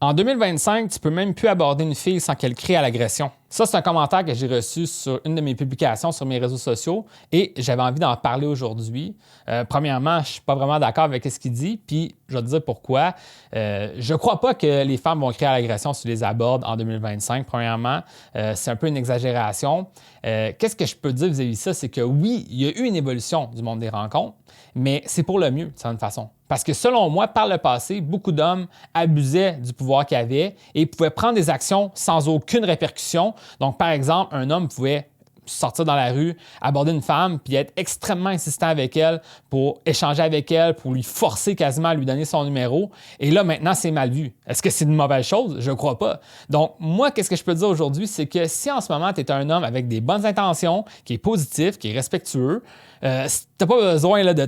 En 2025, tu peux même plus aborder une fille sans qu'elle crie à l'agression. Ça, c'est un commentaire que j'ai reçu sur une de mes publications sur mes réseaux sociaux et j'avais envie d'en parler aujourd'hui. Premièrement, je ne suis pas vraiment d'accord avec ce qu'il dit, puis je vais te dire pourquoi. Je ne crois pas que les femmes vont crier à l'agression si tu les abordes en 2025. Premièrement, c'est un peu une exagération. Qu'est-ce que je peux dire vis-à-vis de ça? C'est que oui, il y a eu une évolution du monde des rencontres, mais c'est pour le mieux, de certaine façon. Parce que selon moi, par le passé, beaucoup d'hommes abusaient du pouvoir qu'ils avaient et pouvaient prendre des actions sans aucune répercussion. Donc, par exemple, un homme pouvait sortir dans la rue, aborder une femme, puis être extrêmement insistant avec elle pour échanger avec elle, pour lui forcer quasiment à lui donner son numéro. Et là, maintenant, c'est mal vu. Est-ce que c'est une mauvaise chose? Je ne crois pas. Donc, moi, qu'est-ce que je peux te dire aujourd'hui? C'est que si en ce moment, tu es un homme avec des bonnes intentions, qui est positif, qui est respectueux, tu n'as pas besoin là, de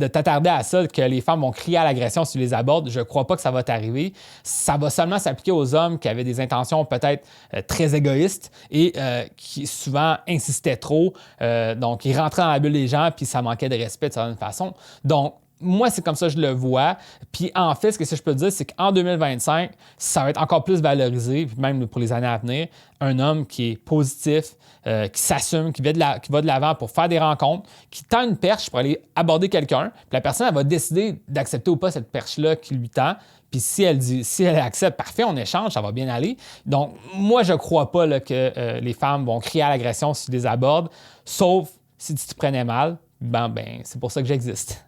t'attarder à ça, que les femmes vont crier à l'agression si tu les abordes. Je ne crois pas que ça va t'arriver. Ça va seulement s'appliquer aux hommes qui avaient des intentions peut-être très égoïstes et qui souvent insistaient trop. Donc, ils rentraient dans la bulle des gens puis ça manquait de respect de certaine façon. Donc, moi, c'est comme ça que je le vois. Puis en fait, ce que je peux te dire, c'est qu'en 2025, ça va être encore plus valorisé, puis même pour les années à venir, un homme qui est positif, qui s'assume, qui va de l'avant pour faire des rencontres, qui tend une perche pour aller aborder quelqu'un, puis la personne, elle va décider d'accepter ou pas cette perche-là qui lui tend. Puis si elle accepte, parfait, on échange, ça va bien aller. Donc, moi, je ne crois pas là, que les femmes vont crier à l'agression si tu les abordes, sauf si tu te prenais mal. Ben, c'est pour ça que j'existe.